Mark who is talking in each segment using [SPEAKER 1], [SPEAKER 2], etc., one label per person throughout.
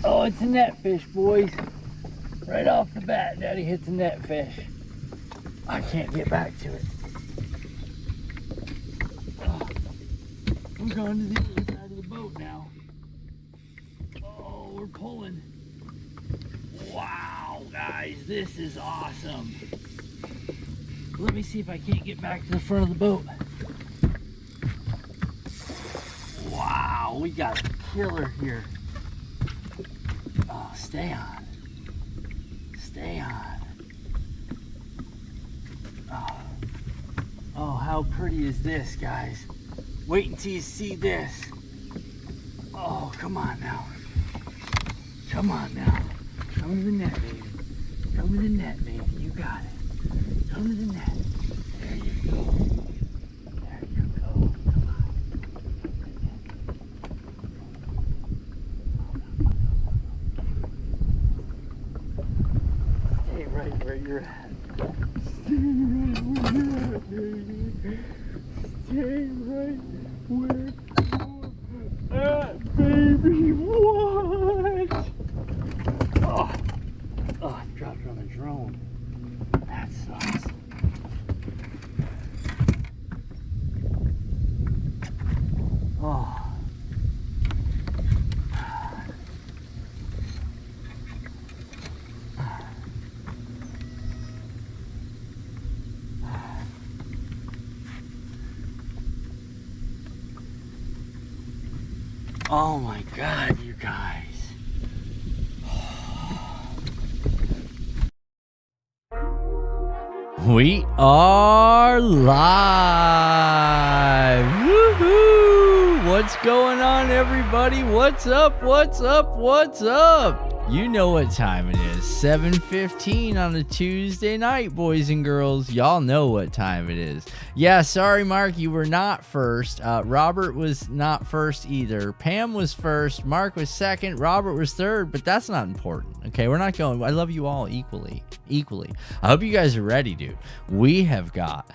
[SPEAKER 1] Oh, it's a netfish, boys. Right off the bat, Daddy hits a netfish. I can't get back to it. Oh, I'm going to the other side of the boat now. Oh, we're pulling. Wow, guys, this is awesome. Let me see if I can't get back to the front of the boat. Wow, we got a killer here. Oh, stay on. Stay on. Oh, how pretty is this, guys? Wait until you see this. Oh, come on now. Come on now. Come to the net, baby. Come to the net, baby. You got it. Come to the net. There you go. There you go. Come on. Stay right where you're at. Stay right where you're at, baby. Stay right where you're at, baby. What? Oh, I dropped it on a drone. That's awesome. Oh. Oh my God, you guys. We are live. Woohoo! What's going on, everybody? What's up? What's up? What's up? You know what time it is. 7:15 on a Tuesday night, boys and girls. Y'all know what time it is. Yeah, sorry, Mark, you were not first. Robert was not first either. Pam was first. Mark was second. Robert was third, but that's not important. Okay, we're not going. I love you all equally. I hope you guys are ready, dude. We have got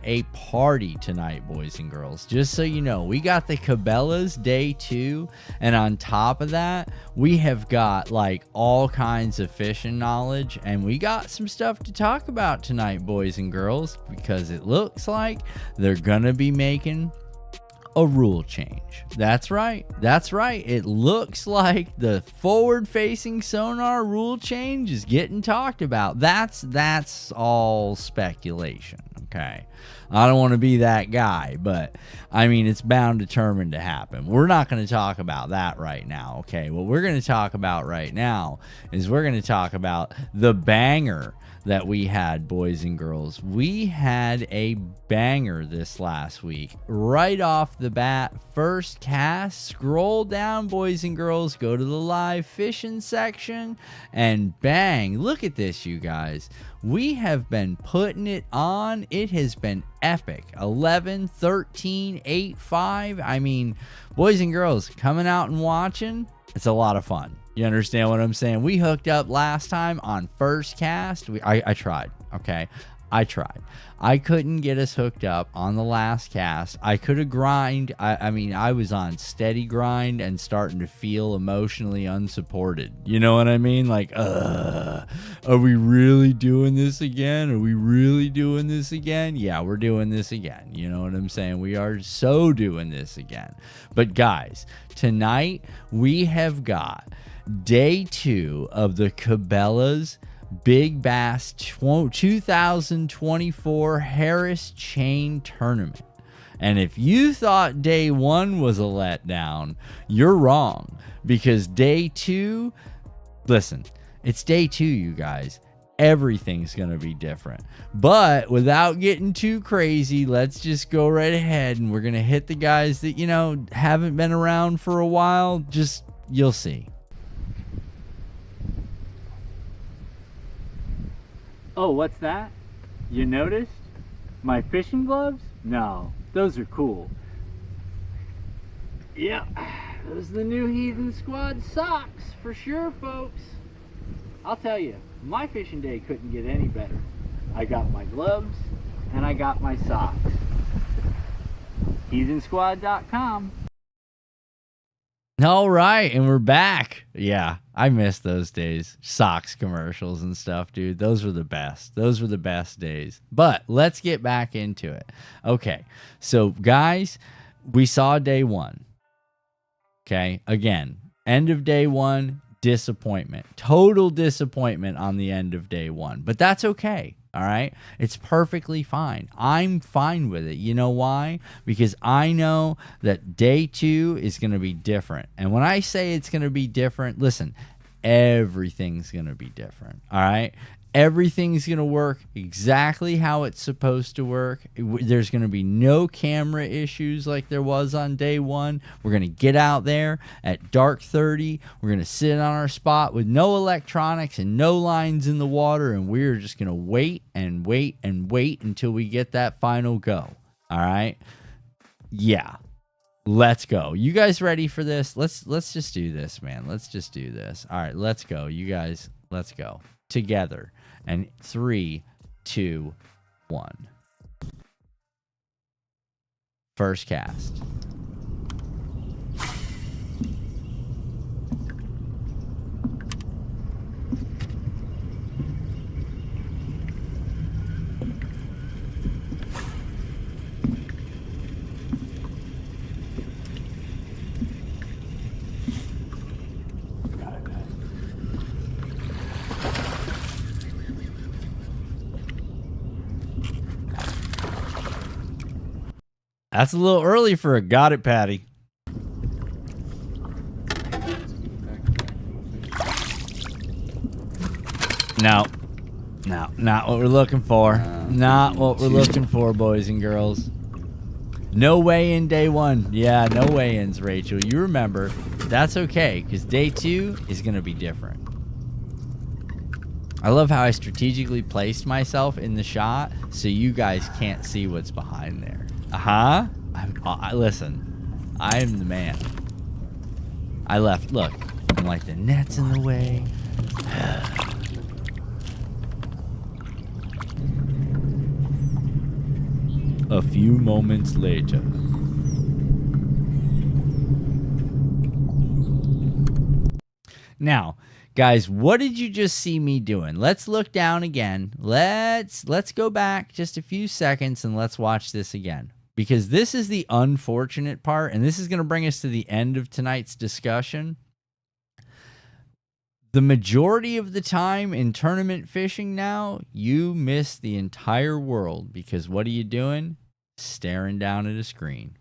[SPEAKER 1] a party tonight, boys and girls. Just so you know, we got the Cabela's Day 2, and on top of that, we have got like all kinds of fishing knowledge, and we got some stuff to talk about tonight, boys and girls, because it looks like they're gonna be making a rule change. That's right. It looks like the forward-facing sonar rule change is getting talked about. That's all speculation, okay? I don't want to be that guy, but I mean, it's bound determined to happen. We're not going to talk about that right now, okay? What we're going to talk about right now is we're going to talk about the banger that we had, boys and girls. We had a banger this last week. Right off the bat, first cast, scroll down, boys and girls, go to the live fishing section, and bang, look at this, you guys. We have been putting it on. It has been epic. 11, 13, 8, 5. I mean, boys and girls, coming out and watching, it's a lot of fun. You understand what I'm saying? We hooked up last time on first cast. I tried, okay? I tried. I couldn't get us hooked up on the last cast. I could have grind. I mean, I was on steady grind and starting to feel emotionally unsupported. You know what I mean? Like, are we really doing this again? Are we really doing this again? Yeah, we're doing this again. You know what I'm saying? We are so doing this again. But guys, tonight we have got Day 2 of the Cabella's Big Bass 2024 Harris Chain Tournament. And if you thought Day 1 was a letdown, you're wrong, because Day 2, listen, it's Day 2, you guys. Everything's going to be different. But without getting too crazy, let's just go right ahead, and we're going to hit the guys that, you know, haven't been around for a while. Just, you'll see. Oh, what's that? You noticed? My fishing gloves? No, those are cool. Yep, those are the new Heathen Squad socks for sure, folks. I'll tell you, my fishing day couldn't get any better. I got my gloves and I got my socks. HeathenSquad.com. All right, and we're back. Yeah, I miss those days. Socks commercials and stuff, dude. Those were the best. Those were the best days. But let's get back into it. Okay, so guys, we saw day one. Okay, again, end of day one, disappointment. Total disappointment on the end of day one. But that's okay. All right. It's perfectly fine. I'm fine with it. You know why? Because I know that day two is going to be different. And when I say it's going to be different, listen, everything's going to be different. All right. Everything's going to work exactly how it's supposed to work. There's going to be no camera issues like there was on day one. We're going to get out there at dark 30. We're going to sit on our spot with no electronics and no lines in the water, and we're just going to wait and wait and wait until we get that final go. All right? Yeah. Let's go. You guys ready for this? Let's just do this, man. Let's just do this. All right, let's go. You guys, let's go. Together. And 3, 2, 1. First cast. That's a little early for a got it, Patty. No, not what we're looking for. Not what we're looking for, boys and girls. No weigh-in day one. Yeah, no weigh-ins, Rachel. You remember, that's okay, because day two is going to be different. I love how I strategically placed myself in the shot so you guys can't see what's behind there. Listen, I'm the man. I left. Look, I'm like, the net's in the way. A few moments later. Now, guys, what did you just see me doing? Let's look down again. Let's go back just a few seconds and let's watch this again. Because this is the unfortunate part, and this is going to bring us to the end of tonight's discussion. The majority of the time in tournament fishing now, you miss the entire world because what are you doing? Staring down at a screen.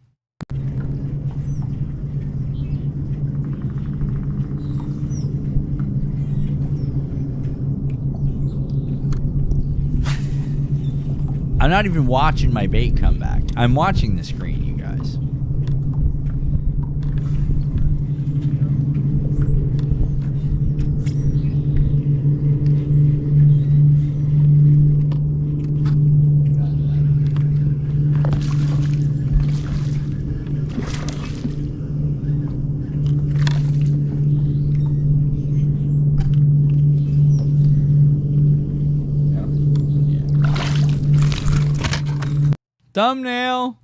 [SPEAKER 1] I'm not even watching my bait come back. I'm watching the screen, you guys. Thumbnail.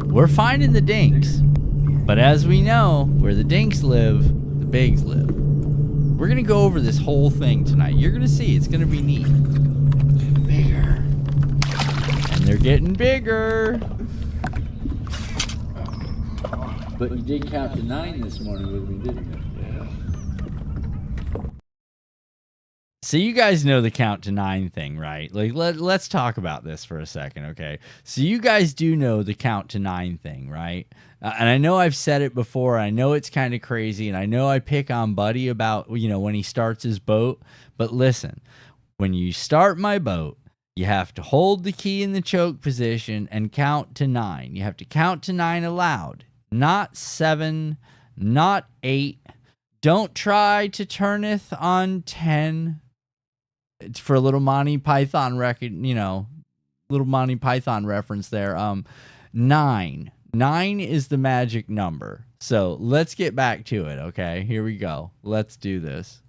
[SPEAKER 1] We're finding the dinks, but as we know, where the dinks live, the bigs live. We're gonna go over this whole thing tonight. You're gonna see, it's gonna be neat. Bigger. And they're getting bigger. But you did count to 9 this morning with me, didn't you? Yeah. So you guys know the count to 9 thing, right? Like, let's talk about this for a second, okay? So you guys do know the count to 9 thing, right? And I know I've said it before. I know it's kind of crazy, and I know I pick on Buddy about, you know, when he starts his boat. But listen, when you start my boat, you have to hold the key in the choke position and count to 9. You have to count to 9 aloud. Not 7, not 8. Don't try to turneth on 10. It's for a little Monty Python record, you know, little Monty Python reference there. 9. 9 is the magic number. So let's get back to it, okay? Here we go. Let's do this.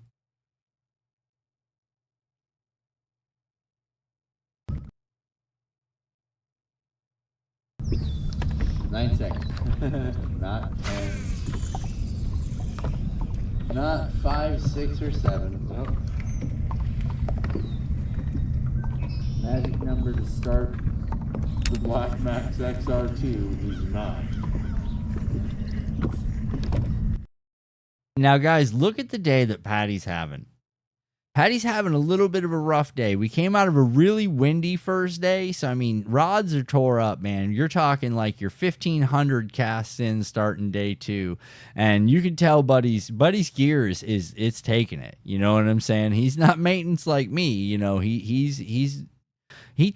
[SPEAKER 1] 9 seconds. Not 10. Not 5, 6, or 7.
[SPEAKER 2] Nope.
[SPEAKER 1] Magic number to start the Black Max XR2 is 9. Now, guys, look at the day that Patty's having. Patty's having a little bit of a rough day. We came out of a really windy first day, so I mean, rods are tore up, man. You're talking like your 1,500 casts in starting day 2, and you can tell Buddy's gears it's taking it. You know what I'm saying? He's not maintenance like me. You know, he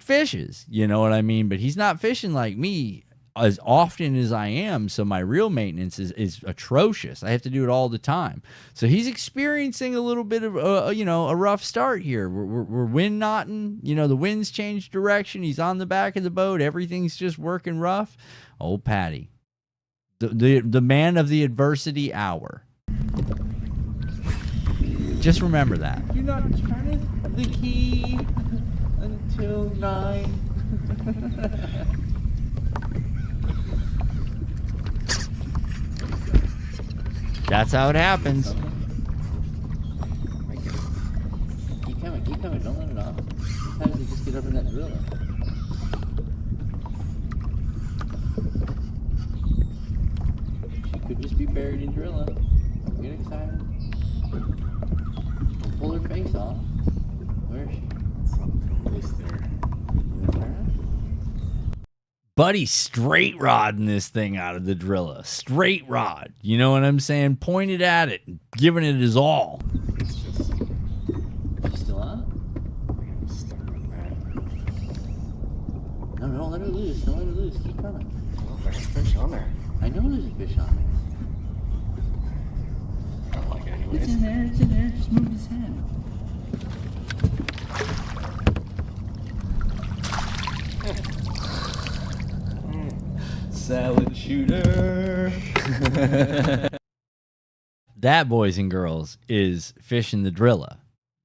[SPEAKER 1] fishes. You know what I mean? But he's not fishing like me as often as I am, so my reel maintenance is atrocious. I have to do it all the time. So he's experiencing a little bit of a rough start here. We're wind knotting. You know, the wind's changed direction. He's on the back of the boat. Everything's just working rough. Old Patty, the man of the adversity hour. Just remember that. You're not turning the key until 9. That's how it happens. Keep coming, don't let it off. Sometimes you just get up in that driller. She could just be buried in driller. Don't get excited. Don't pull her face off. Where is she? Something loose there. Buddy's straight rodding this thing out of the driller. Straight rod. You know what I'm saying? Pointed at it and giving it his all.
[SPEAKER 2] It's just...
[SPEAKER 1] She's still on?
[SPEAKER 2] I'm stuck on that.
[SPEAKER 1] No, don't let her loose. Don't let her loose. Keep coming.
[SPEAKER 2] Oh, there's a fish on there.
[SPEAKER 1] I know there's a fish on
[SPEAKER 2] I don't like it
[SPEAKER 1] there.
[SPEAKER 2] anyways.
[SPEAKER 1] It's in there. It's in there. Just move his head. Salad shooter. That, boys and girls, is fishing the driller.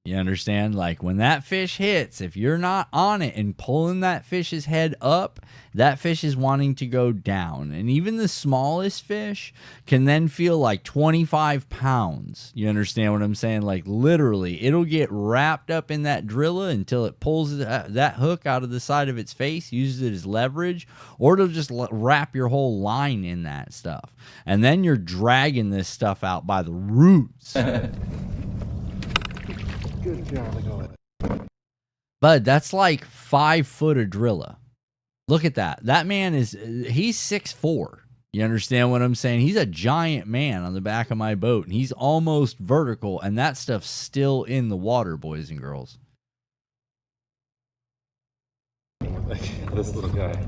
[SPEAKER 1] You understand? Like, when that fish hits, if you're not on it and pulling that fish's head up, that fish is wanting to go down. And even the smallest fish can then feel like 25 pounds. You understand what I'm saying? Like, literally, it'll get wrapped up in that driller until it pulls that hook out of the side of its face, uses it as leverage, or it'll just wrap your whole line in that stuff. And then you're dragging this stuff out by the roots.
[SPEAKER 2] Good job, look at that.
[SPEAKER 1] Bud, that's like 5 foot of driller. Look at that. That man he's 6'4". You understand what I'm saying? He's a giant man on the back of my boat, and he's almost vertical, and that stuff's still in the water, boys and girls.
[SPEAKER 2] This little guy.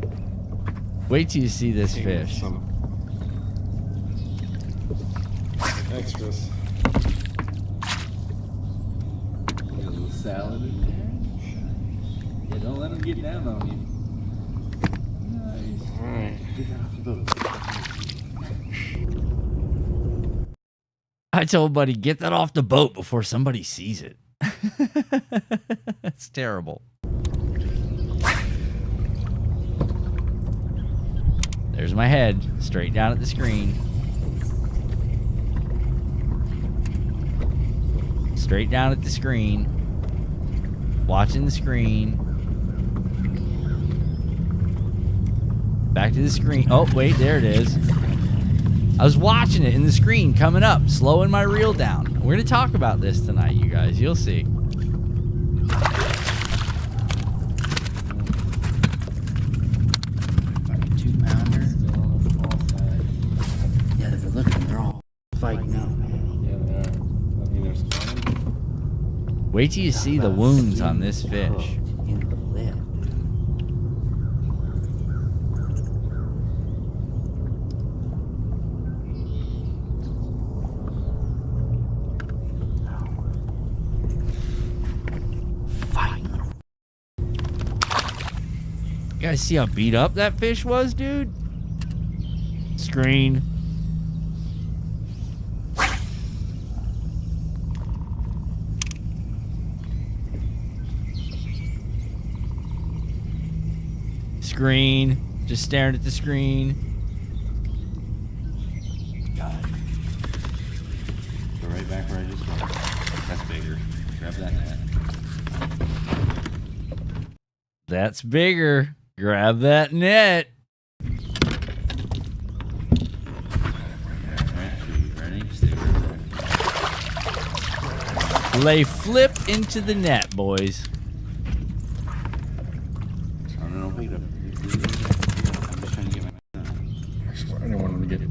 [SPEAKER 1] Wait till you see this fish.
[SPEAKER 2] Some extras.
[SPEAKER 1] A little salad in there. Yeah, don't let him get down on you. Nice.
[SPEAKER 2] Alright.
[SPEAKER 1] Get off the boat. I told Buddy, get that off the boat before somebody sees it. That's terrible. There's my head, straight down at the screen. Straight down at the screen. Watching the screen. Back to the screen. Oh, wait, there it is. I was watching it in the screen coming up, slowing my reel down. We're going to talk about this tonight, you guys. You'll see. Fucking 2-pounder. Yeah, if you're looking, they're all fighting out.
[SPEAKER 2] Yeah, they are. I mean, there's one.
[SPEAKER 1] Wait till you see the wounds on this fish. You guys see how beat up that fish was, dude? Screen. Screen. Just staring at the screen.
[SPEAKER 2] that net.
[SPEAKER 1] That's bigger. Grab that net.
[SPEAKER 2] Ready? Stay right there.
[SPEAKER 1] Lay flip into the net, boys.
[SPEAKER 2] No, wait up. I'm just trying to get my. I swear I didn't want him to get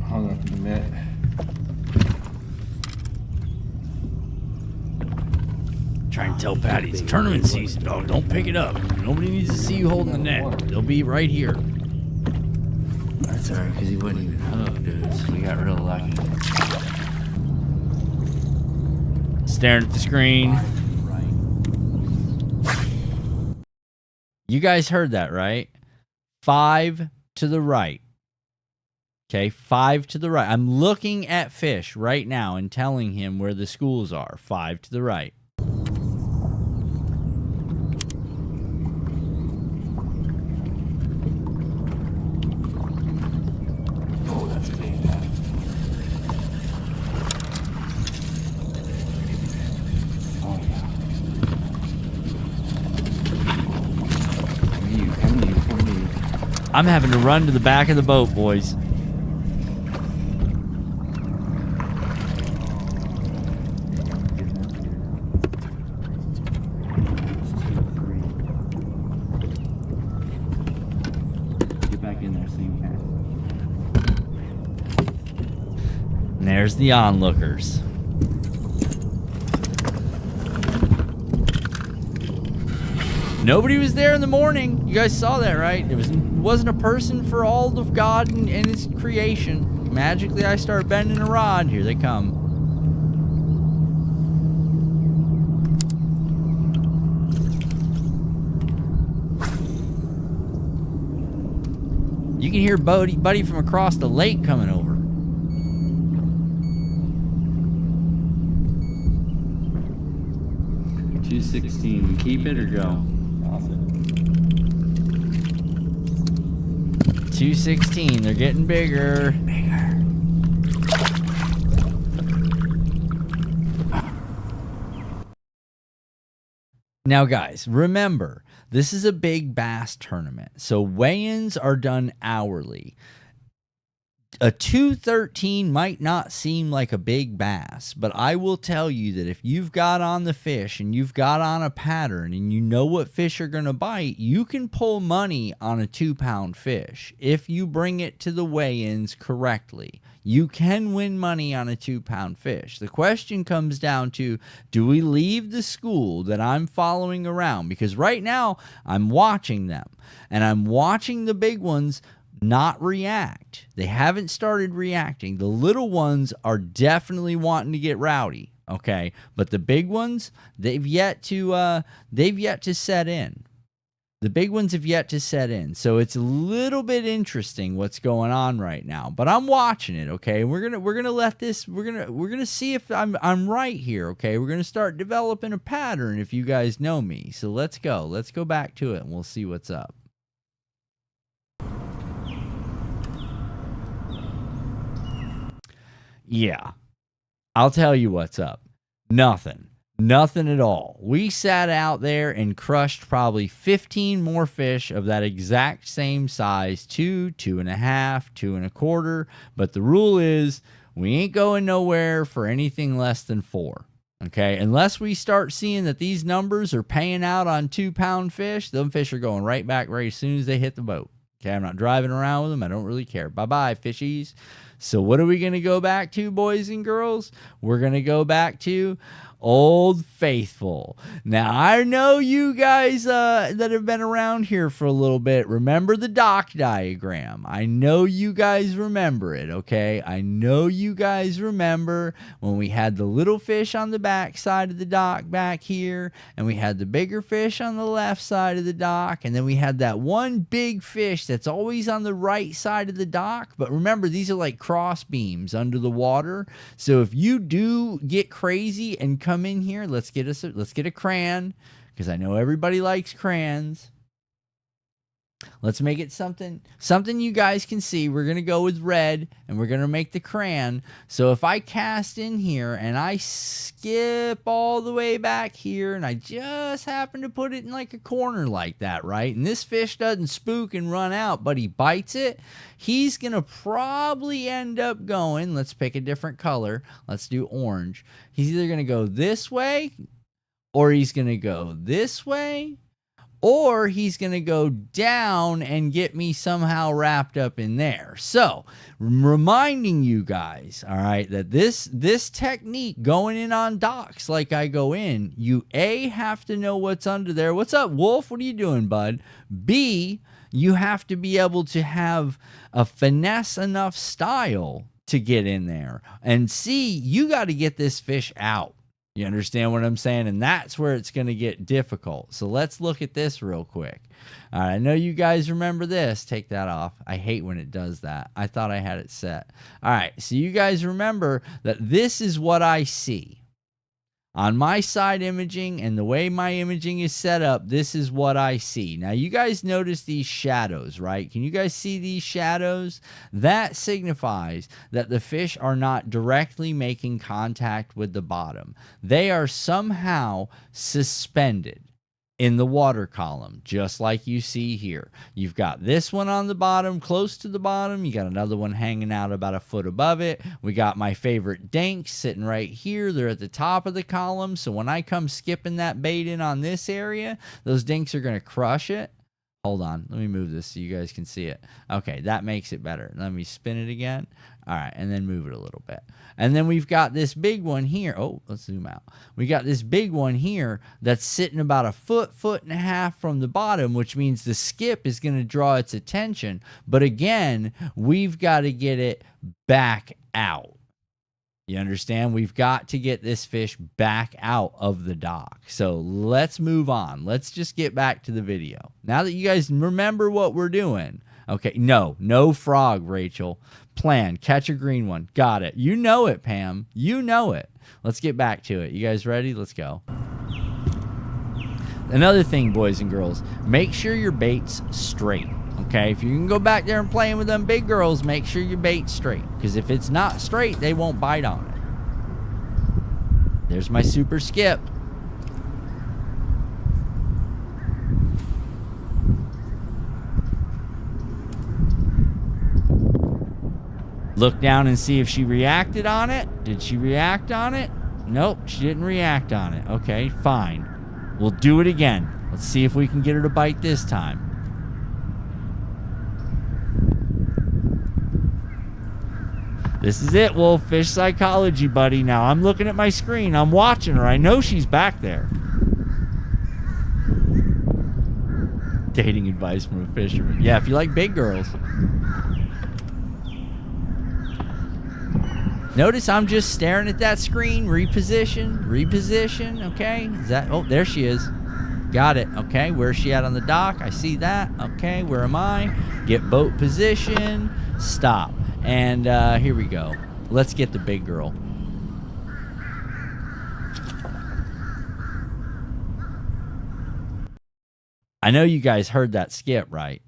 [SPEAKER 2] hung up in the net.
[SPEAKER 1] Trying to tell Patty it's tournament season, dog. Don't pick it up. Nobody needs to see you holding the net. They'll be right here.
[SPEAKER 3] That's alright, because he wasn't even hooked, dude. So we got real lucky.
[SPEAKER 1] Staring at the screen. You guys heard that, right? 5 to the right. Okay, 5 to the right. I'm looking at fish right now and telling him where the schools are. 5 to the right.
[SPEAKER 2] Oh, that's big. Oh, yeah. Come to you.
[SPEAKER 1] I'm having to run to the back of the boat, boys.
[SPEAKER 3] Get back in there, same cat.
[SPEAKER 1] And there's the onlookers. Nobody was there in the morning. You guys saw that, right? It wasn't a person for all of God and His creation. Magically, I start bending a rod. Here they come. You can hear Buddy from across the lake coming over.
[SPEAKER 3] $2.16. We keep it or go?
[SPEAKER 1] 216. They're getting bigger. Now, guys, remember, this is a big bass tournament, so weigh-ins are done hourly. A 213 might not seem like a big bass, but I will tell you that if you've got on the fish and you've got on a pattern and you know what fish are going to bite, you can pull money on a 2-pound fish if you bring it to the weigh-ins correctly. You can win money on a 2-pound fish. The question comes down to, do we leave the school that I'm following around? Because right now I'm watching them, and I'm watching the big ones not react. They haven't started reacting. The little ones are definitely wanting to get rowdy, okay? But the big ones, they've yet to set in. The big ones have yet to set in. So it's a little bit interesting what's going on right now. But I'm watching it, okay? We're gonna let this. We're gonna see if I'm right here, okay? We're gonna start developing a pattern if you guys know me. So let's go. Let's go back to it and we'll see what's up. Yeah, I'll tell you what's up. Nothing at all. We sat out there and crushed probably 15 more fish of that exact same size, 2, 2.5, 2 1/4. But the rule is we ain't going nowhere for anything less than 4. Okay, unless we start seeing that these numbers are paying out on 2-pound fish, them fish are going right back right as soon as they hit the boat. Okay, I'm not driving around with them. I don't really care. Bye-bye, fishies. So what are we going to go back to, boys and girls? We're going to go back to Old Faithful. Now, I know you guys that have been around here for a little bit remember the dock diagram. I know you guys remember it, okay? I know you guys remember when we had the little fish on the back side of the dock back here, and we had the bigger fish on the left side of the dock, and then we had that one big fish that's always on the right side of the dock. But remember, these are like cross beams under the water. So if you do get crazy and come in here, let's get a crayon, because I know everybody likes crayons. Let's make it something you guys can see. We're going to go with red, and we're going to make the crayon. So if I cast in here, and I skip all the way back here, and I just happen to put it in like a corner like that, right? And this fish doesn't spook and run out, but he bites it, he's going to probably end up going, let's pick a different color. Let's do orange. He's either going to go this way, or he's going to go this way, or he's going to go down and get me somehow wrapped up in there. So, reminding you guys, all right, that this technique going in on docks like I go in, you A, have to know what's under there. What's up, Wolf? What are you doing, bud? B, you have to be able to have a finesse enough style to get in there. And C, you got to get this fish out. You understand what I'm saying? And that's where it's going to get difficult. So let's look at this real quick. All right, I know you guys remember this. Take that off. I hate when it does that. I thought I had it set. All right, so you guys remember that this is what I see. On my side imaging and the way my imaging is set up, this is what I see. Now, you guys notice these shadows, right? Can you guys see these shadows? That signifies that the fish are not directly making contact with the bottom. They are somehow suspended in the water column, just like you see here. You've got this one on the bottom, close to the bottom. You got another one hanging out about a foot above it. We got my favorite dinks sitting right here. They're at the top of the column. So when I come skipping that bait in on this area, those dinks are going to crush it. Hold on. Let me move this so you guys can see it. Okay, that makes it better. Let me spin it again. All right, and then move it a little bit. And then we've got this big one here. Oh, let's zoom out. We got this big one here that's sitting about a foot, foot and a half from the bottom, which means the skip is going to draw its attention. But again, we've got to get it back out. You understand? We've got to get this fish back out of the dock. So let's move on. Let's just get back to the video. Now that you guys remember what we're doing. Okay, no frog, Rachel. Plan, catch a green one. Got it. You know it, Pam. You know it. Let's get back to it. You guys ready? Let's go. Another thing, boys and girls, make sure your bait's straight. Okay, if you can go back there and playing with them big girls, make sure your bait's straight. Because if it's not straight, they won't bite on it. There's my super skip. Look down and see if she reacted on it. Did she react on it? Nope, she didn't react on it. Okay, fine. We'll do it again. Let's see if we can get her to bite this time. This is it, Wolf. Fish psychology, buddy. Now, I'm looking at my screen. I'm watching her. I know she's back there. Dating advice from a fisherman. Yeah, if you like big girls. Notice I'm just staring at that screen. Reposition, okay? Is that, oh, there she is. Got it, okay. Where's she at on the dock? I see that, okay. Where am I? Get boat position, stop. And here we go. Let's get the big girl. I know you guys heard that skip, right?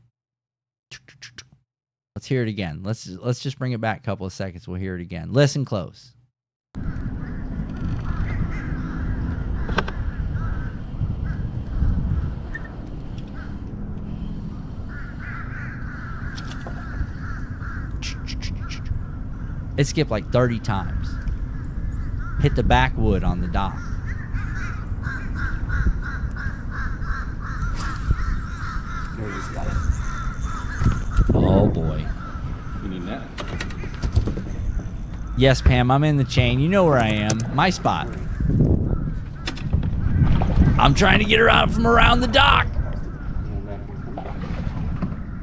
[SPEAKER 1] Let's hear it again. Let's just bring it back a couple of seconds. We'll hear it again. Listen close. It skipped like 30 times. Hit the backwood on the dock.
[SPEAKER 2] There, just got it.
[SPEAKER 1] Oh boy.
[SPEAKER 2] You need that?
[SPEAKER 1] Yes, Pam, I'm in the chain. You know where I am. My spot. I'm trying to get her out from around the dock.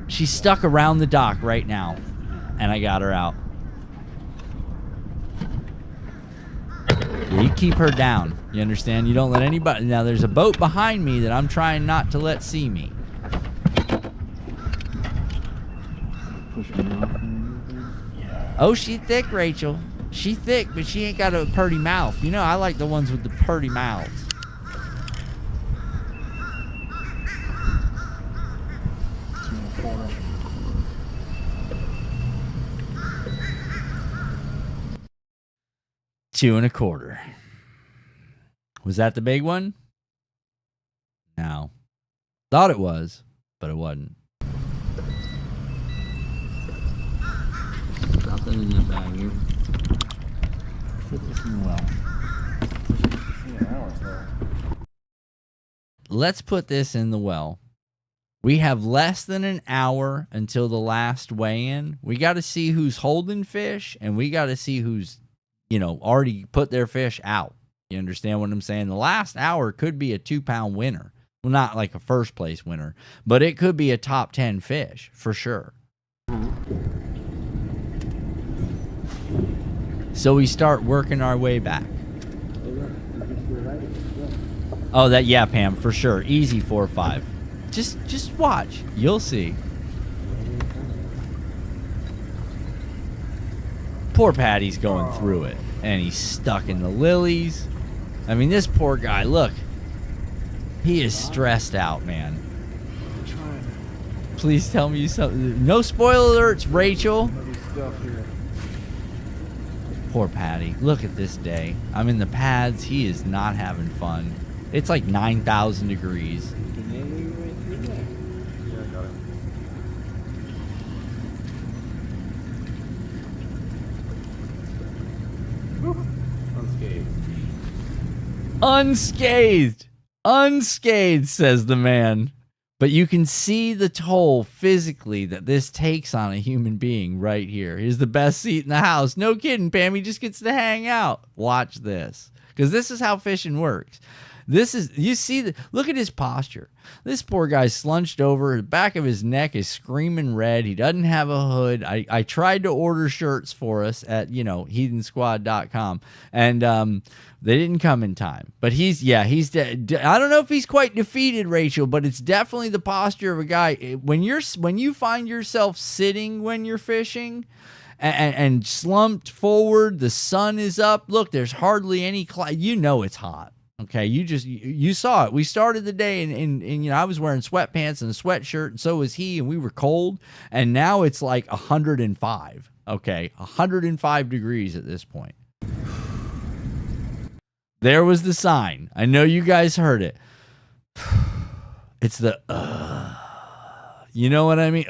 [SPEAKER 1] She's stuck around the dock right now. And I got her out. Yeah, you keep her down. You understand? You don't let anybody... Now, there's a boat behind me that I'm trying not to let see me. Oh, she thick, Rachel. She thick, but she ain't got a purty mouth. You know, I like the ones with the purty mouths. 2.25. Was that the big one? No. Thought it was, but it wasn't.
[SPEAKER 3] Nothing in the bag here.
[SPEAKER 2] Put this in the well.
[SPEAKER 1] Let's put this in the well. We have less than an hour until the last weigh-in. We got to see who's holding fish, and we got to see who's, already put their fish out. You understand what I'm saying? The last hour could be a 2-pound winner. Well, not like a first place winner, but it could be a top 10 fish for sure. So we start working our way back. Oh, yeah, Pam, for sure. Easy 4 or 5. Just watch. You'll see. Poor Patty's going through it, and he's stuck in the lilies. I mean, this poor guy, look. He is stressed out, man. Please tell me something. No spoiler alerts, Rachel. Poor Patty. Look at this day. I'm in the pads. He is not having fun. It's like 9,000 degrees. Unscathed. Unscathed, says the man. But you can see the toll physically that this takes on a human being right here. Here's the best seat in the house. No kidding, Pam. He just gets to hang out. Watch this. Because this is how fishing works. You see, look at his posture. This poor guy's slunched over. The back of his neck is screaming red. He doesn't have a hood. I tried to order shirts for us at, heathensquad.com. And they didn't come in time. But he's I don't know if he's quite defeated, Rachel, but it's definitely the posture of a guy. When you find yourself sitting when you're fishing and slumped forward, the sun is up. Look, there's hardly any cloud. It's hot. Okay, you saw it. We started the day and I was wearing sweatpants and a sweatshirt, and so was he, and we were cold. And now it's like 105. Okay, 105 degrees at this point. There was the sign. I know you guys heard it. It's the you know what I mean?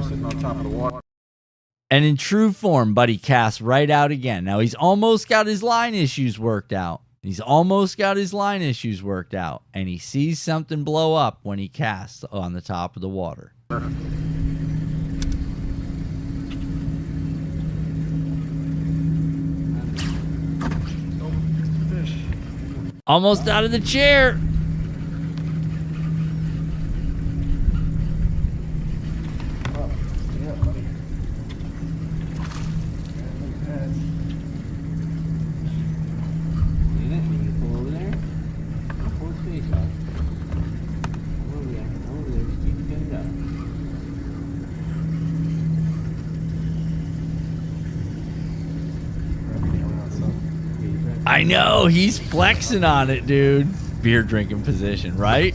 [SPEAKER 2] Sitting on top of the water.
[SPEAKER 1] And in true form, Buddy casts right out again. Now he's almost got his line issues worked out. And he sees something blow up when he casts on the top of the water.
[SPEAKER 2] Fish.
[SPEAKER 1] Almost out of the chair. I know, he's flexing on it, dude. Beer drinking position, right?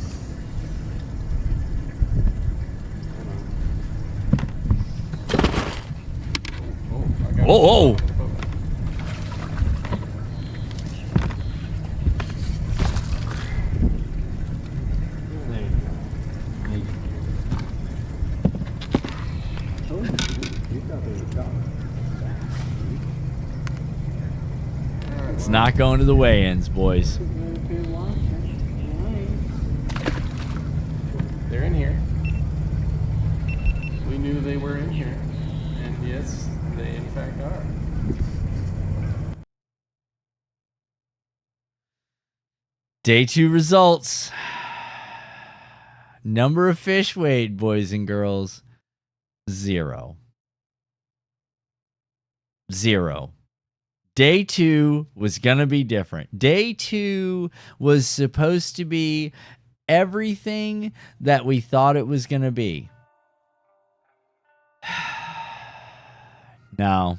[SPEAKER 1] Oh. It's not going to the weigh-ins, boys.
[SPEAKER 2] They're in here. We knew they were in here. And yes, they in fact are.
[SPEAKER 1] Day 2 results. Number of fish weighed, boys and girls. 0. Day 2 was going to be different. Day 2 was supposed to be everything that we thought it was going to be. No.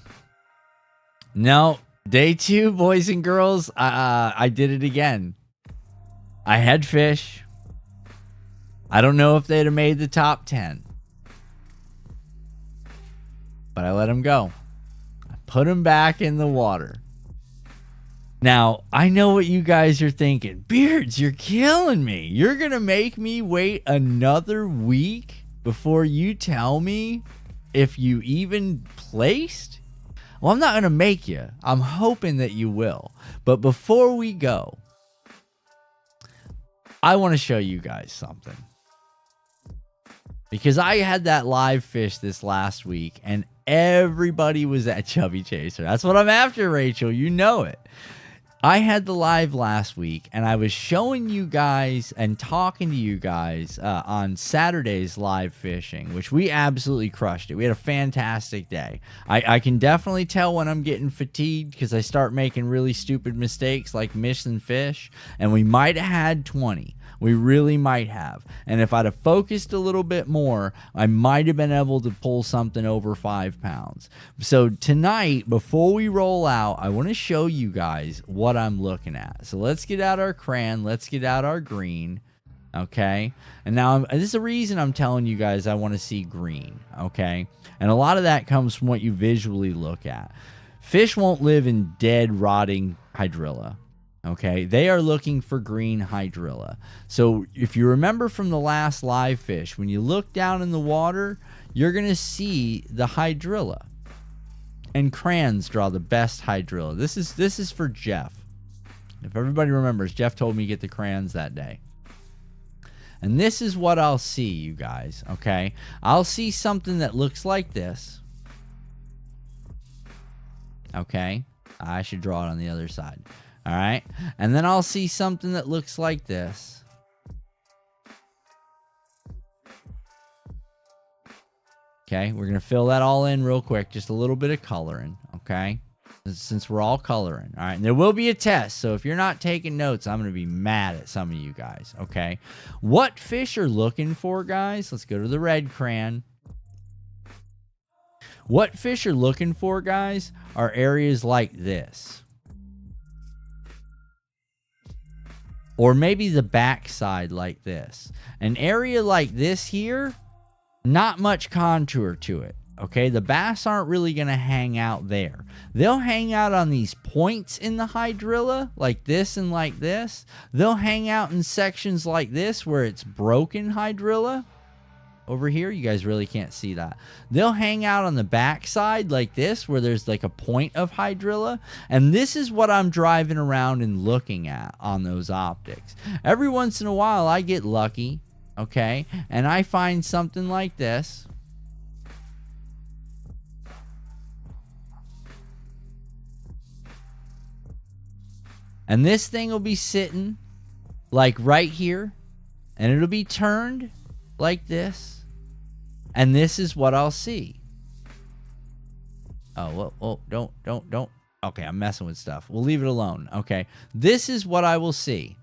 [SPEAKER 1] Day 2, boys and girls, I did it again. I had fish. I don't know if they'd have made the top 10. But I let them go. I put them back in the water. Now, I know what you guys are thinking. Beards, you're killing me. You're going to make me wait another week before you tell me if you even placed? Well, I'm not going to make you. I'm hoping that you will. But before we go, I want to show you guys something. Because I had that live fish this last week, and everybody was at Chubby Chaser. That's what I'm after, Rachel. You know it. I had the live last week, and I was showing you guys and talking to you guys on Saturday's live fishing, which we absolutely crushed it. We had a fantastic day. I can definitely tell when I'm getting fatigued because I start making really stupid mistakes like missing fish, and we might have had 20. We really might have. And if I'd have focused a little bit more, I might have been able to pull something over 5 pounds. So tonight, before we roll out, I want to show you guys what I'm looking at. So let's get out our crayon. Let's get out our green. Okay. And now this is the reason I'm telling you guys I want to see green. Okay. And a lot of that comes from what you visually look at. Fish won't live in dead, rotting hydrilla. Okay, they are looking for green hydrilla. So if you remember from the last live fish, when you look down in the water, you're going to see the hydrilla. And crayons draw the best hydrilla. This is for Jeff. If everybody remembers, Jeff told me to get the crayons that day. And this is what I'll see, you guys, okay? I'll see something that looks like this. Okay? I should draw it on the other side. All right. And then I'll see something that looks like this. Okay. We're going to fill that all in real quick. Just a little bit of coloring. Okay. Since we're all coloring. All right. And there will be a test. So if you're not taking notes, I'm going to be mad at some of you guys. Okay. What fish are looking for, guys? Let's go to the red crayon. What fish are looking for, guys, are areas like this. Or maybe the backside like this. An area like this here, not much contour to it. Okay, the bass aren't really going to hang out there. They'll hang out on these points in the hydrilla, like this and like this. They'll hang out in sections like this where it's broken hydrilla. Over here, you guys really can't see that. They'll hang out on the backside like this, where there's like a point of hydrilla. And this is what I'm driving around and looking at on those optics. Every once in a while, I get lucky, okay? And I find something like this. And this thing will be sitting like right here. And it'll be turned like this. And this is what I'll see. Oh, whoa, don't. Okay, I'm messing with stuff. We'll leave it alone. Okay, this is what I will see.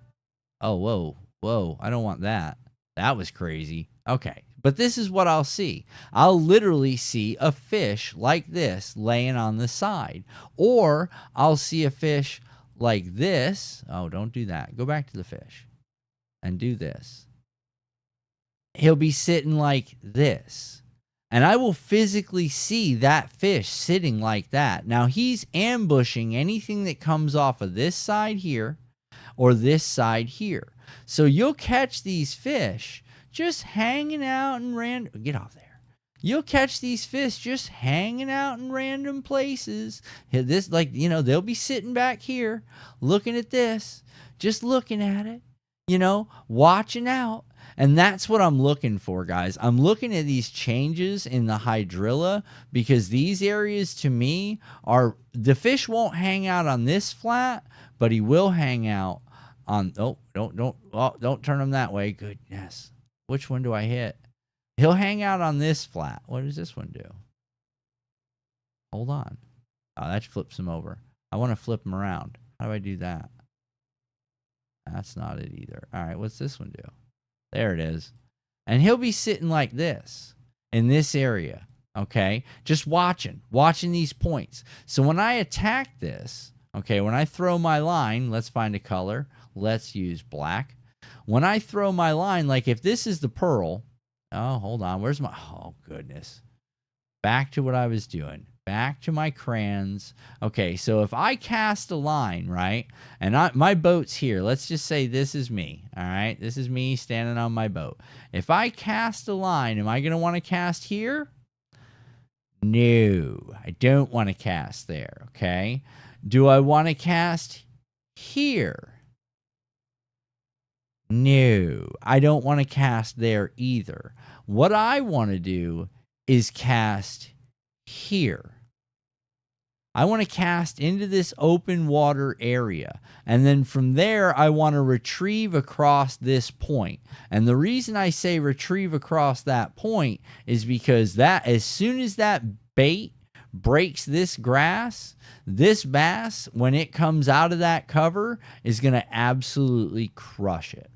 [SPEAKER 1] Oh, whoa, I don't want that. That was crazy. Okay, but this is what I'll see. I'll literally see a fish like this laying on the side. Or I'll see a fish like this. Oh, don't do that. Go back to the fish and do this. He'll be sitting like this. And I will physically see that fish sitting like that. Now, he's ambushing anything that comes off of this side here or this side here. So you'll catch these fish just hanging out in random... Get off there. You'll catch these fish just hanging out in random places. This, like, you know, they'll be sitting back here looking at this, just looking at it, you know, watching out. And that's what I'm looking for, guys. I'm looking at these changes in the hydrilla because these areas to me are, the fish won't hang out on this flat, but he will hang out on, don't turn him that way. Goodness. Which one do I hit? He'll hang out on this flat. What does this one do? Hold on. Oh, that flips him over. I want to flip him around. How do I do that? That's not it either. All right, what's this one do? There it is. And he'll be sitting like this in this area, okay? Just watching these points. So when I attack this, okay, when I throw my line, let's find a color. Let's use black. when I throw my line, like if this is the pearl, oh, hold on, where's my, oh goodness. Back to what I was doing. Back to my crayons. Okay, so if I cast a line, right, and my boat's here. Let's just say this is me, all right? This is me standing on my boat. If I cast a line, am I going to want to cast here? No, I don't want to cast there, okay? Do I want to cast here? No, I don't want to cast there either. What I want to do is cast here. I want to cast into this open water area. And then from there, I want to retrieve across this point. And the reason I say retrieve across that point is because that as soon as that bait breaks this grass, this bass, when it comes out of that cover, is going to absolutely crush it.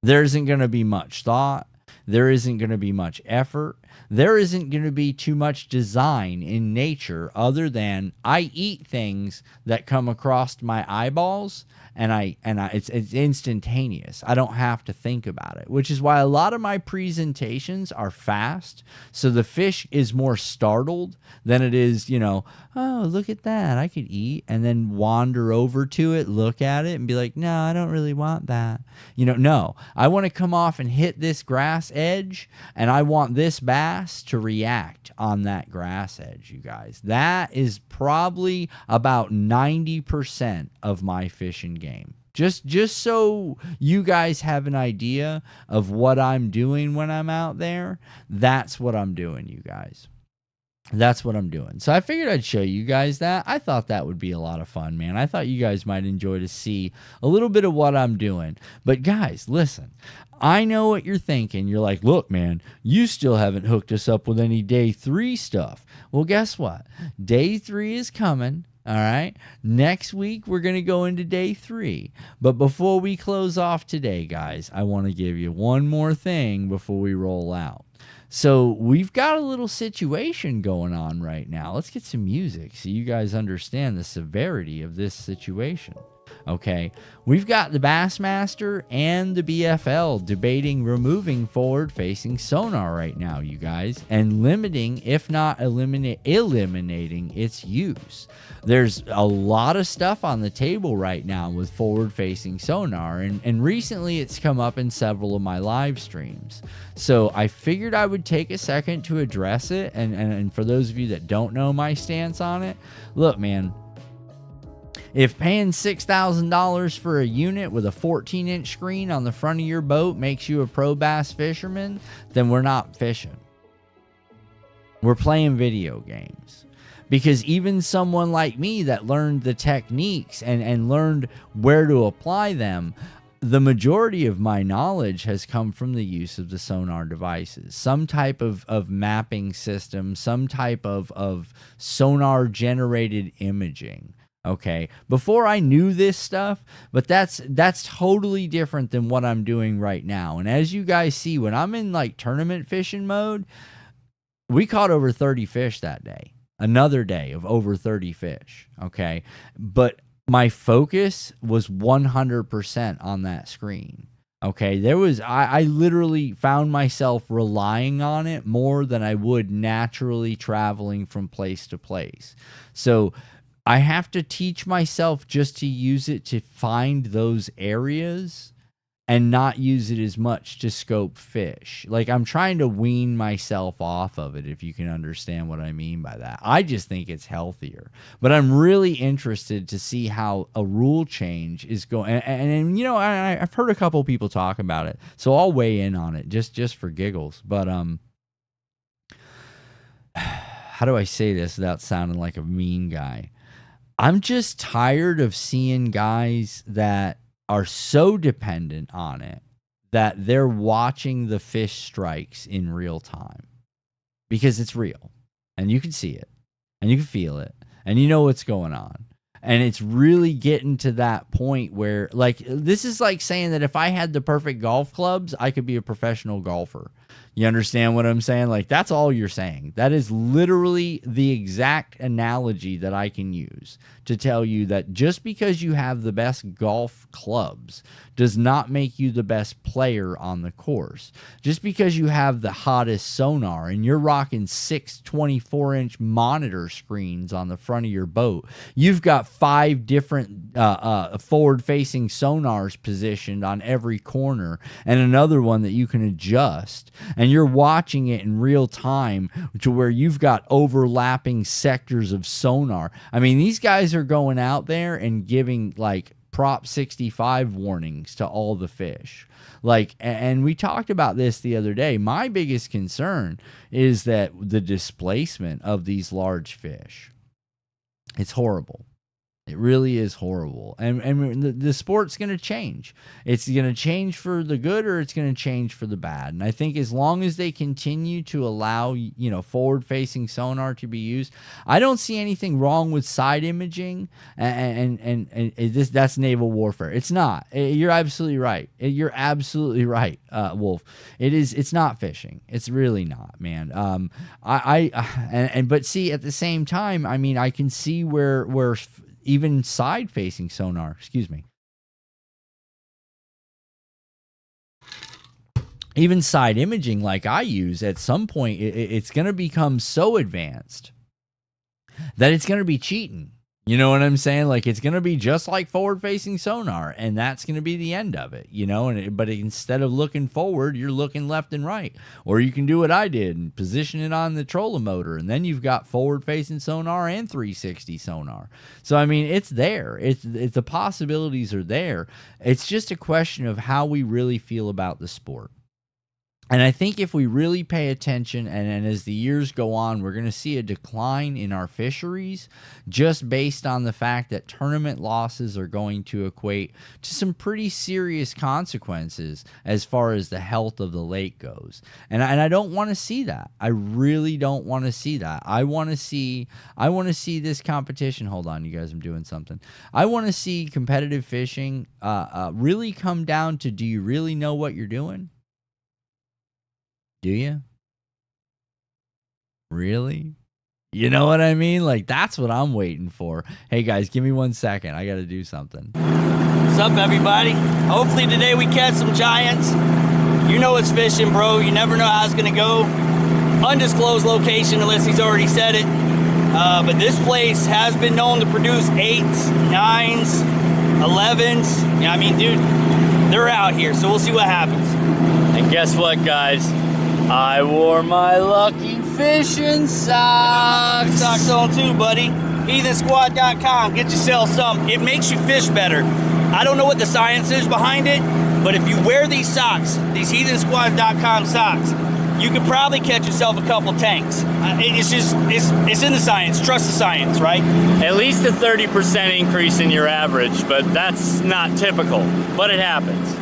[SPEAKER 1] There isn't going to be much thought. There isn't going to be much effort. There isn't going to be too much design in nature other than I eat things that come across my eyeballs, and it's instantaneous. I don't have to think about it, which is why a lot of my presentations are fast. So the fish is more startled than it is, you know, oh, look at that, I could eat, and then wander over to it, look at it, and be like, no, I don't really want that. You know, no, I want to come off and hit this grass edge, and I want this bass to react on that grass edge, you guys. That is probably about 90% of my fishing game. Just so you guys have an idea of what I'm doing when I'm out there, that's what I'm doing, you guys. That's what I'm doing. So I figured I'd show you guys that. I thought that would be a lot of fun, man. I thought you guys might enjoy to see a little bit of what I'm doing. But guys, listen, I know what you're thinking. You're like, look, man, you still haven't hooked us up with any day 3 stuff. Well, guess what? Day 3 is coming. All right. Next week, we're going to go into day 3. But before we close off today, guys, I want to give you one more thing before we roll out. So we've got a little situation going on right now. Let's get some music so you guys understand the severity of this situation. Okay, we've got the Bassmaster and the BFL debating removing forward-facing sonar right now, you guys, and limiting, if not eliminating its use. There's a lot of stuff on the table right now with forward-facing sonar, and recently it's come up in several of my live streams. So I figured I would take a second to address it, and for those of you that don't know my stance on it, look, man, if paying $6,000 for a unit with a 14-inch screen on the front of your boat makes you a pro bass fisherman, then we're not fishing. We're playing video games. Because even someone like me that learned the techniques and learned where to apply them, the majority of my knowledge has come from the use of the sonar devices. Some type of mapping system, some type of sonar-generated imaging. Okay, before I knew this stuff, but that's totally different than what I'm doing right now. And as you guys see, when I'm in like tournament fishing mode, we caught over 30 fish that day. Another day of over 30 fish. Okay, but my focus was 100% on that screen. Okay, I literally found myself relying on it more than I would naturally traveling from place to place. So I have to teach myself just to use it to find those areas and not use it as much to scope fish. Like, I'm trying to wean myself off of it, if you can understand what I mean by that. I just think it's healthier. But I'm really interested to see how a rule change is going. And you know, I've heard a couple people talk about it, so I'll weigh in on it just for giggles. But how do I say this without sounding like a mean guy? I'm just tired of seeing guys that are so dependent on it that they're watching the fish strikes in real time, because it's real and you can see it and you can feel it and you know what's going on. And it's really getting to that point where, like, this is like saying that if I had the perfect golf clubs, I could be a professional golfer. You understand what I'm saying? Like, that's all you're saying. That is literally the exact analogy that I can use to tell you that just because you have the best golf clubs does not make you the best player on the course. Just because you have the hottest sonar and you're rocking 6 24-inch monitor screens on the front of your boat, you've got 5 different forward-facing sonars positioned on every corner and another one that you can adjust, and you're watching it in real time to where you've got overlapping sectors of sonar. I mean, these guys are going out there and giving like Prop 65 warnings to all the fish. Like, and we talked about this the other day. My biggest concern is that the displacement of these large fish. It's horrible. It really is horrible. And the sport's going to change. It's going to change for the good, or it's going to change for the bad. And I think as long as they continue to allow, you know, forward-facing sonar to be used, I don't see anything wrong with side imaging. And that's naval warfare. It's not. You're absolutely right. You're absolutely right, Wolf. It's not fishing. It's really not, man. But see, at the same time, I mean, I can see where even side-facing sonar, even side imaging like I use, at some point, it's going to become so advanced that it's going to be cheating. You know what I'm saying? Like, it's going to be just like forward-facing sonar, and that's going to be the end of it, you know? But instead of looking forward, you're looking left and right. Or you can do what I did and position it on the trolling motor, and then you've got forward-facing sonar and 360 sonar. So, I mean, it's there. It's the possibilities are there. It's just a question of how we really feel about the sport. And I think if we really pay attention, and as the years go on, we're going to see a decline in our fisheries just based on the fact that tournament losses are going to equate to some pretty serious consequences as far as the health of the lake goes. And I don't want to see that. I really don't want to see that. I want to see this competition. Hold on, you guys, I'm doing something. I want to see competitive fishing really come down to, do you really know what you're doing? Do you? Really? You know what I mean? Like, that's what I'm waiting for. Hey, guys, give me 1 second. I got to do something.
[SPEAKER 4] What's up, everybody? Hopefully today we catch some giants. You know it's fishing, bro. You never know how it's going to go. Undisclosed location unless he's already said it. But this place has been known to produce 8s, 9s, 11s. Yeah, I mean, dude, they're out here. So we'll see what happens.
[SPEAKER 1] And guess what, guys? I wore my lucky fishing socks.
[SPEAKER 4] Socks on too, buddy. Heathensquad.com. Get yourself some. It makes you fish better. I don't know what the science is behind it, but if you wear these socks, these Heathensquad.com socks, you could probably catch yourself a couple tanks. It's in the science. Trust the science, right?
[SPEAKER 5] At least a 30% increase in your average, but that's not typical, but it happens.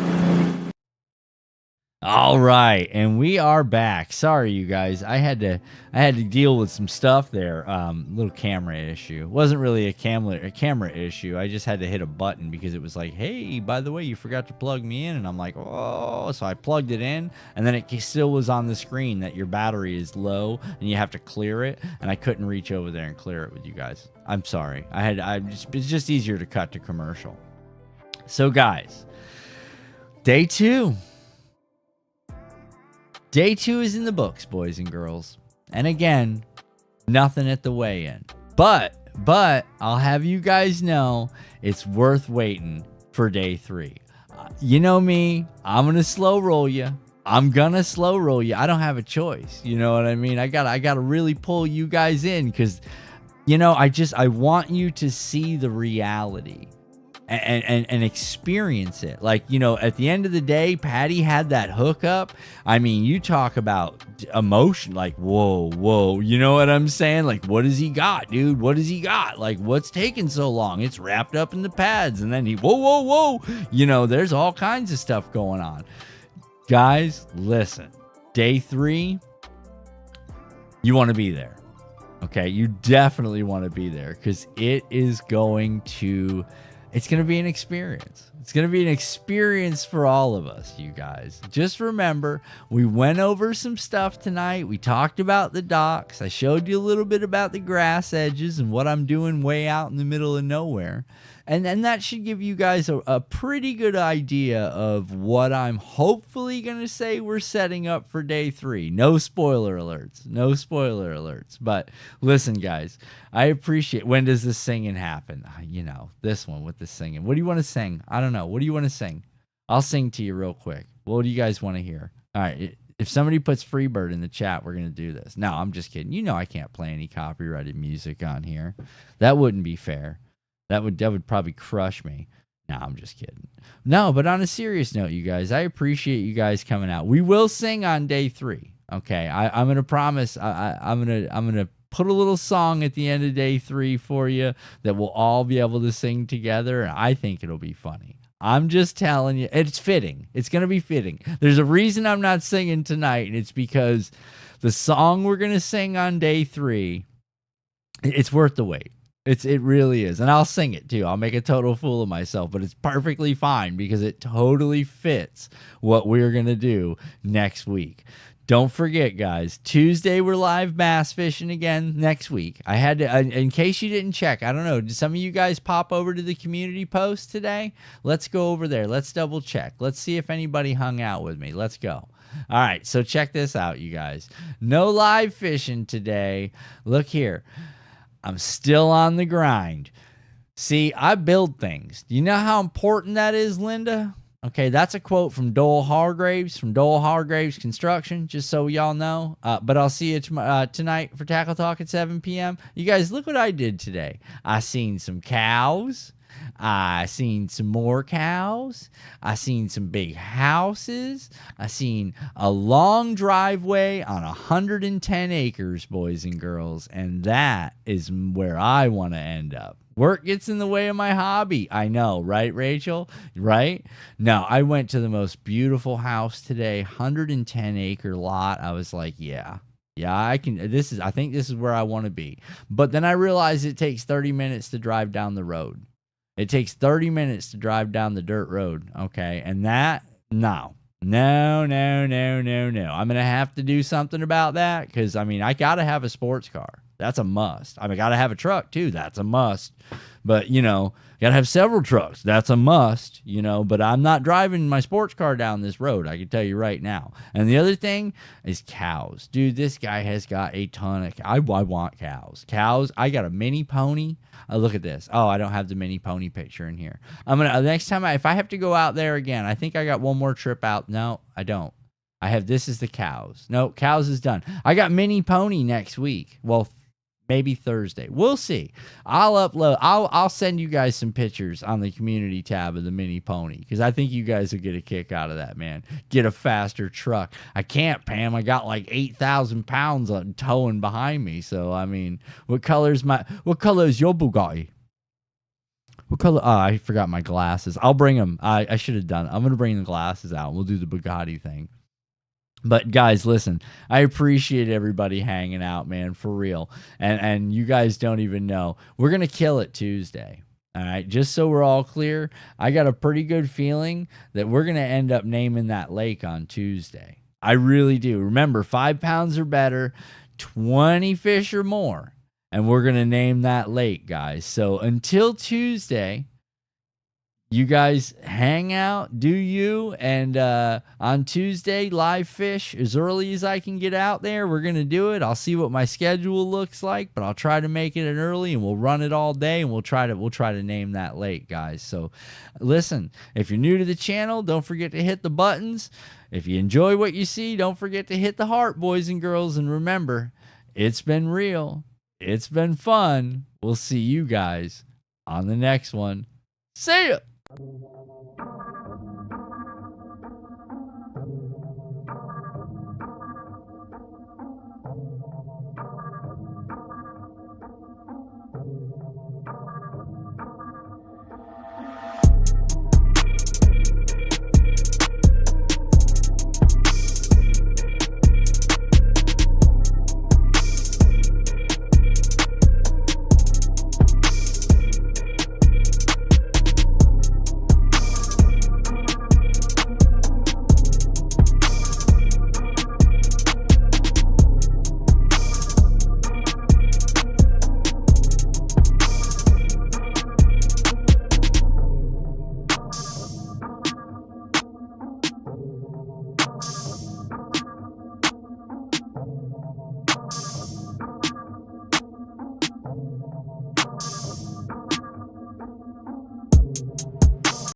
[SPEAKER 1] All right, and we are back. Sorry, you guys. I had to deal with some stuff there. Little camera issue. It wasn't really a camera issue. I just had to hit a button because it was like, hey, by the way, you forgot to plug me in. And I'm like, oh. So I plugged it in, and then it still was on the screen that your battery is low and you have to clear it. And I couldn't reach over there and clear it with you guys. I'm sorry. It's just easier to cut to commercial. So, guys, day 2. Day 2 is in the books, boys and girls. And again, nothing at the weigh-in. But I'll have you guys know it's worth waiting for day 3. You know me, I'm going to slow roll you. I don't have a choice. You know what I mean? I got to really pull you guys in because, you know, I want you to see the reality. And experience it. Like, you know, at the end of the day, Patty had that hookup. I mean, you talk about emotion, like, whoa, you know what I'm saying? Like, what does he got, dude? What does he got? Like, what's taking so long? It's wrapped up in the pads. And then whoa. You know, there's all kinds of stuff going on. Guys, listen, day 3, you want to be there. Okay, you definitely want to be there because it is going to it's going to be an experience. It's going to be an experience for all of us, you guys. Just remember, we went over some stuff tonight. We talked about the docks. I showed you a little bit about the grass edges and what I'm doing way out in the middle of nowhere. And then that should give you guys a pretty good idea of what I'm hopefully going to say we're setting up for day 3. No spoiler alerts. No spoiler alerts. But listen, guys, I appreciate... When does this singing happen? You know, this one with the singing. What do you want to sing? I don't know. What do you want to sing? I'll sing to you real quick. What do you guys want to hear? All right. If somebody puts Freebird in the chat, we're going to do this. No, I'm just kidding. You know I can't play any copyrighted music on here. That wouldn't be fair. That would probably crush me. No, I'm just kidding. No, but on a serious note, you guys, I appreciate you guys coming out. We will sing on day 3. Okay, I'm gonna promise. I'm gonna put a little song at the end of day 3 for you that we'll all be able to sing together, and I think it'll be funny. I'm just telling you, it's fitting. It's gonna be fitting. There's a reason I'm not singing tonight, and it's because the song we're gonna sing on day 3, it's worth the wait. It really is. And I'll sing it too. I'll make a total fool of myself, but it's perfectly fine because it totally fits what we're going to do next week. Don't forget, guys, Tuesday we're live bass fishing again next week. I had to, in case you didn't check, I don't know, did some of you guys pop over to the community post today? Let's go over there. Let's double check. Let's see if anybody hung out with me. Let's go. All right, so check this out, you guys. No live fishing today. Look here. I'm still on the grind. See, I build things. Do you know how important that is, Linda? Okay, that's a quote from Dole Hargraves, from Dole Hargraves Construction, just so y'all know. But I'll see you tonight for Tackle Talk at 7 p.m. You guys, look what I did today. I seen some cows. I seen some more cows. I seen some big houses. I seen a long driveway on 110 acres, boys and girls. And that is where I want to end up. Work gets in the way of my hobby. I know, right, Rachel? Right? No, I went to the most beautiful house today, 110 acre lot. I was like, yeah, I can. I think this is where I want to be. But then I realized it takes 30 minutes to drive down the road. It takes 30 minutes to drive down the dirt road, okay? And that, no. I'm going to have to do something about that because, I mean, I got to have a sports car. That's a must. I mean, I got to have a truck, too. That's a must. But, you know, got to have several trucks. That's a must, you know. But I'm not driving my sports car down this road, I can tell you right now. And the other thing is cows. Dude, this guy has got a ton of... I want cows. Cows. I got a mini pony. Look at this. Oh, I don't have the mini pony picture in here. I'm going to... Next time, if I have to go out there again, I think I got one more trip out. No, I don't. I have... This is the cows. No, cows is done. I got mini pony next week. Well, maybe Thursday. We'll see. I'll upload. I'll send you guys some pictures on the community tab of the mini pony because I think you guys will get a kick out of that, man. Get a faster truck. I can't, Pam. I got like 8,000 pounds on towing behind me. So I mean, what color is your Bugatti? What color? Oh, I forgot my glasses. I'll bring them. I should have done it. I'm gonna bring the glasses out. We'll do the Bugatti thing. But guys, listen, I appreciate everybody hanging out, man, for real. And you guys don't even know. We're going to kill it Tuesday. All right, just so we're all clear, I got a pretty good feeling that we're going to end up naming that lake on Tuesday. I really do. Remember, 5 pounds or better, 20 fish or more. And we're going to name that lake, guys. So until Tuesday... You guys hang out, do you? And on Tuesday, live fish as early as I can get out there. We're going to do it. I'll see what my schedule looks like, but I'll try to make it an early and we'll run it all day and we'll try to name that lake, guys. So listen, if you're new to the channel, don't forget to hit the buttons. If you enjoy what you see, don't forget to hit the heart, boys and girls. And remember, it's been real. It's been fun. We'll see you guys on the next one. See ya.